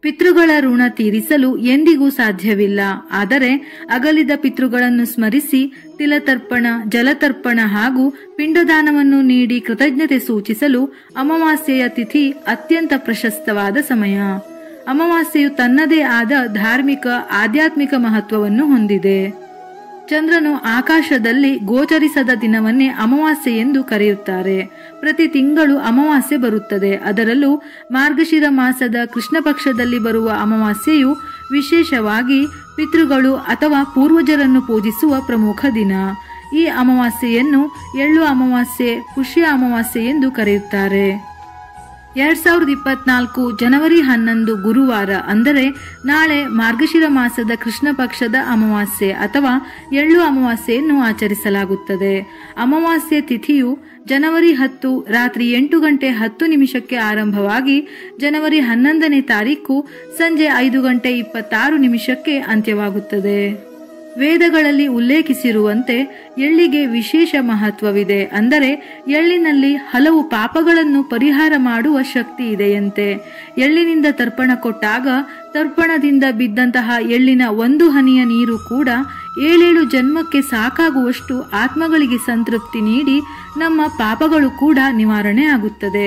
ಪಿತೃಗಳ ಋಣ ತೀರಿಸಲು ಎಂದಿಗೂ ಸಾಧ್ಯವಿಲ್ಲ. ಆದರೆ ಅಗಲಿದ ಪಿತೃಗಳನ್ನು ಸ್ಮರಿಸಿ ತಿಲತರ್ಪಣ, ಜಲತರ್ಪಣ ಹಾಗೂ ಪಿಂಡದಾನವನ್ನು ನೀಡಿ ಕೃತಜ್ಞತೆ ಸೂಚಿಸಲು ಅಮಾವಾಸ್ಯೆಯ ತಿಥಿ ಅತ್ಯಂತ ಪ್ರಶಸ್ತವಾದ ಸಮಯ. ಅಮಾವಾಸ್ಯೆಯು ತನ್ನದೇ ಆದ ಧಾರ್ಮಿಕ, ಆಧ್ಯಾತ್ಮಿಕ ಮಹತ್ವವನ್ನು ಹೊಂದಿದೆ. ಚಂದ್ರನು ಆಕಾಶದಲ್ಲಿ ಗೋಚರಿಸದ ದಿನವನ್ನೇ ಅಮಾವಾಸ್ಯೆ ಎಂದು ಕರೆಯುತ್ತಾರೆ. ಪ್ರತಿ ತಿಂಗಳು ಅಮಾವಾಸ್ಯೆ ಬರುತ್ತದೆ. ಅದರಲ್ಲೂ ಮಾರ್ಗಶಿರ ಮಾಸದ ಕೃಷ್ಣ ಪಕ್ಷದಲ್ಲಿ ಬರುವ ಅಮಾವಾಸ್ಯೆಯು ವಿಶೇಷವಾಗಿ ಪಿತೃಗಳು ಅಥವಾ ಪೂರ್ವಜರನ್ನು ಪೂಜಿಸುವ ಪ್ರಮುಖ ದಿನ. ಈ ಅಮಾವಾಸ್ಯೆಯನ್ನು ಎಳ್ಳು ಅಮಾವಾಸ್ಯೆ, ಪುಷ್ಯ ಅಮಾವಾಸ್ಯೆ ಎಂದು ಕರೆಯುತ್ತಾರೆ. 2024 ಜನವರಿ 11 ಗುರುವಾರ, ಅಂದರೆ ನಾಳೆ ಮಾರ್ಗಶಿರ ಮಾಸದ ಕೃಷ್ಣ ಪಕ್ಷದ ಅಮಾವಾಸ್ಯೆ ಅಥವಾ ಎಳ್ಳು ಅಮಾವಾಸ್ಯೆಯನ್ನು ಆಚರಿಸಲಾಗುತ್ತದೆ. ಅಮಾವಾಸ್ಯೆ ತಿಥಿಯು ಜನವರಿ 10 ರಾತ್ರಿ 8 ಗಂಟೆ 10 ನಿಮಿಷಕ್ಕೆ ಆರಂಭವಾಗಿ ಜನವರಿ 11ನೇ ತಾರೀಕು ಸಂಜೆ 5 ಗಂಟೆ 26 ನಿಮಿಷಕ್ಕೆ ಅಂತ್ಯವಾಗುತ್ತದೆ. ವೇದಗಳಲ್ಲಿ ಉಲ್ಲೇಖಿಸಿರುವಂತೆ ಎಳ್ಳಿಗೆ ವಿಶೇಷ ಮಹತ್ವವಿದೆ. ಅಂದರೆ ಎಳ್ಳಿನಲ್ಲಿ ಹಲವು ಪಾಪಗಳನ್ನು ಪರಿಹಾರ ಮಾಡುವ ಶಕ್ತಿ ಇದೆಯಂತೆ. ಎಳ್ಳಿನಿಂದ ತರ್ಪಣ ಕೊಟ್ಟಾಗ ತರ್ಪಣದಿಂದ ಬಿದ್ದಂತಹ ಎಳ್ಳಿನ ಒಂದು ಹನಿಯ ನೀರು ಕೂಡ 7 ಜನ್ಮಕ್ಕೆ ಸಾಕಾಗುವಷ್ಟು ಆತ್ಮಗಳಿಗೆ ಸಂತೃಪ್ತಿ ನೀಡಿ ನಮ್ಮ ಪಾಪಗಳು ಕೂಡ ನಿವಾರಣೆ ಆಗುತ್ತದೆ.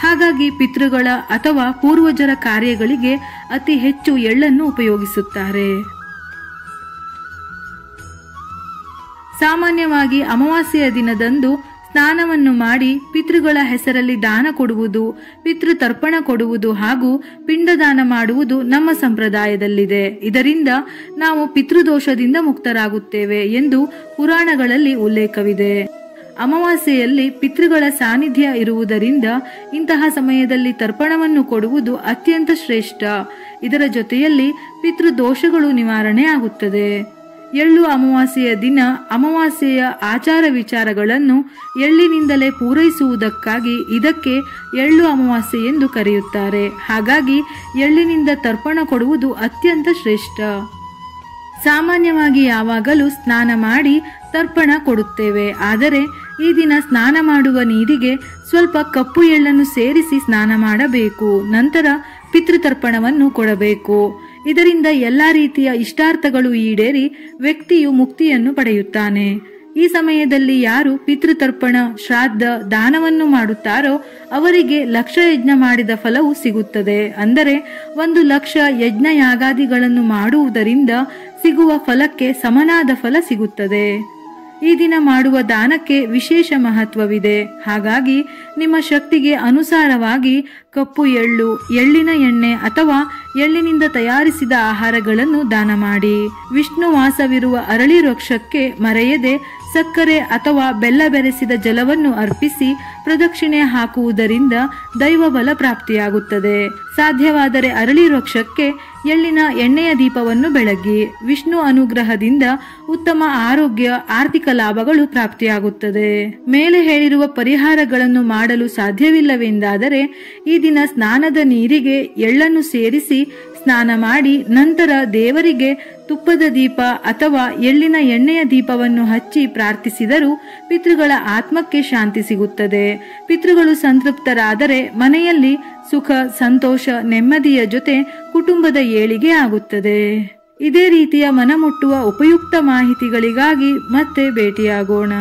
ಹಾಗಾಗಿ ಪಿತೃಗಳ ಅಥವಾ ಪೂರ್ವಜರ ಕಾರ್ಯಗಳಿಗೆ ಅತಿ ಹೆಚ್ಚು ಎಳ್ಳನ್ನು ಉಪಯೋಗಿಸುತ್ತಾರೆ. ಸಾಮಾನ್ಯವಾಗಿ ಅಮಾವಾಸ್ಯೆಯ ದಿನದಂದು ಸ್ನಾನವನ್ನು ಮಾಡಿ ಪಿತೃಗಳ ಹೆಸರಲ್ಲಿ ದಾನ ಕೊಡುವುದು, ಪಿತೃ ತರ್ಪಣ ಕೊಡುವುದು ಹಾಗೂ ಪಿಂಡದಾನ ಮಾಡುವುದು ನಮ್ಮ ಸಂಪ್ರದಾಯದಲ್ಲಿದೆ. ಇದರಿಂದ ನಾವು ಪಿತೃದೋಷದಿಂದ ಮುಕ್ತರಾಗುತ್ತೇವೆ ಎಂದು ಪುರಾಣಗಳಲ್ಲಿ ಉಲ್ಲೇಖವಿದೆ. ಅಮಾವಾಸ್ಯೆಯಲ್ಲಿ ಪಿತೃಗಳ ಸಾನ್ನಿಧ್ಯ ಇರುವುದರಿಂದ ಇಂತಹ ಸಮಯದಲ್ಲಿ ತರ್ಪಣವನ್ನು ಕೊಡುವುದು ಅತ್ಯಂತ ಶ್ರೇಷ್ಠ. ಇದರ ಜೊತೆಯಲ್ಲಿ ಪಿತೃದೋಷಗಳು ನಿವಾರಣೆ ಆಗುತ್ತದೆ. ಎಳ್ಳು ಅಮಾವಾಸ್ಯೆಯ ದಿನ ಅಮಾವಾಸ್ಯೆಯ ಆಚಾರ ವಿಚಾರಗಳನ್ನು ಎಳ್ಳಿನಿಂದಲೇ ಪೂರೈಸುವುದಕ್ಕಾಗಿ ಇದಕ್ಕೆ ಎಳ್ಳು ಅಮಾವಾಸ್ಯೆ ಎಂದು ಕರೆಯುತ್ತಾರೆ. ಹಾಗಾಗಿ ಎಳ್ಳಿನಿಂದ ತರ್ಪಣ ಕೊಡುವುದು ಅತ್ಯಂತ ಶ್ರೇಷ್ಠ. ಸಾಮಾನ್ಯವಾಗಿ ಯಾವಾಗಲೂ ಸ್ನಾನ ಮಾಡಿ ತರ್ಪಣ ಕೊಡುತ್ತೇವೆ. ಆದರೆ ಈ ದಿನ ಸ್ನಾನ ಮಾಡುವ ನೀರಿಗೆ ಸ್ವಲ್ಪ ಕಪ್ಪು ಎಳ್ಳನ್ನು ಸೇರಿಸಿ ಸ್ನಾನ ಮಾಡಬೇಕು. ನಂತರ ಪಿತೃತರ್ಪಣವನ್ನು ಕೊಡಬೇಕು. ಇದರಿಂದ ಎಲ್ಲ ರೀತಿಯ ಇಷ್ಟಾರ್ಥಗಳು ಈಡೇರಿ ವ್ಯಕ್ತಿಯು ಮುಕ್ತಿಯನ್ನು ಪಡೆಯುತ್ತಾನೆ. ಈ ಸಮಯದಲ್ಲಿ ಯಾರು ಪಿತೃತರ್ಪಣ, ಶ್ರಾದ್ದ, ದಾನವನ್ನು ಮಾಡುತ್ತಾರೋ ಅವರಿಗೆ ಲಕ್ಷ ಯಜ್ಞ ಮಾಡಿದ ಫಲವು ಸಿಗುತ್ತದೆ. ಅಂದರೆ 1 ಲಕ್ಷ ಯಜ್ಞ ಯಾಗಾದಿಗಳನ್ನು ಮಾಡುವುದರಿಂದ ಸಿಗುವ ಫಲಕ್ಕೆ ಸಮನಾದ ಫಲ ಸಿಗುತ್ತದೆ. ಈ ದಿನ ಮಾಡುವ ದಾನಕ್ಕೆ ವಿಶೇಷ ಮಹತ್ವವಿದೆ. ಹಾಗಾಗಿ ನಿಮ್ಮ ಶಕ್ತಿಗೆ ಅನುಸಾರವಾಗಿ ಕಪ್ಪು ಎಳ್ಳು, ಎಳ್ಳಿನ ಎಣ್ಣೆ ಅಥವಾ ಎಳ್ಳಿನಿಂದ ತಯಾರಿಸಿದ ಆಹಾರಗಳನ್ನು ದಾನ ಮಾಡಿ. ವಿಷ್ಣು ವಾಸವಿರುವ ಅರಳಿ ವೃಕ್ಷಕ್ಕೆ ಮರೆಯದೆ ಸಕ್ಕರೆ ಅಥವಾ ಬೆಲ್ಲ ಬೆರೆಸಿದ ಜಲವನ್ನು ಅರ್ಪಿಸಿ ಪ್ರದಕ್ಷಿಣೆ ಹಾಕುವುದರಿಂದ ದೈವ ಬಲ ಪ್ರಾಪ್ತಿಯಾಗುತ್ತದೆ. ಸಾಧ್ಯವಾದರೆ ಅರಳಿ ವೃಕ್ಷಕ್ಕೆ ಎಳ್ಳಿನ ಎಣ್ಣೆಯ ದೀಪವನ್ನು ಬೆಳಗಿ. ವಿಷ್ಣು ಅನುಗ್ರಹದಿಂದ ಉತ್ತಮ ಆರೋಗ್ಯ, ಆರ್ಥಿಕ ಲಾಭಗಳು ಪ್ರಾಪ್ತಿಯಾಗುತ್ತದೆ. ಮೇಲೆ ಹೇಳಿರುವ ಪರಿಹಾರಗಳನ್ನು ಮಾಡಲು ಸಾಧ್ಯವಿಲ್ಲವೆಂದಾದರೆ ಈ ದಿನ ಸ್ನಾನದ ನೀರಿಗೆ ಎಳ್ಳನ್ನು ಸೇರಿಸಿ ಸ್ನಾನ ಮಾಡಿ ನಂತರ ದೇವರಿಗೆ ತುಪ್ಪದ ದೀಪ ಅಥವಾ ಎಳ್ಳಿನ ಎಣ್ಣೆಯ ದೀಪವನ್ನು ಹಚ್ಚಿ ಪ್ರಾರ್ಥಿಸಿದರೂ ಪಿತೃಗಳ ಆತ್ಮಕ್ಕೆ ಶಾಂತಿ ಸಿಗುತ್ತದೆ. ಪಿತೃಗಳು ಸಂತೃಪ್ತರಾದರೆ ಮನೆಯಲ್ಲಿ ಸುಖ, ಸಂತೋಷ, ನೆಮ್ಮದಿಯ ಜೊತೆ ಕುಟುಂಬದ ಏಳಿಗೆ ಆಗುತ್ತದೆ. ಇದೇ ರೀತಿಯ ಮನಮುಟ್ಟುವ ಉಪಯುಕ್ತ ಮಾಹಿತಿಗಳಿಗಾಗಿ ಮತ್ತೆ ಭೇಟಿಯಾಗೋಣ.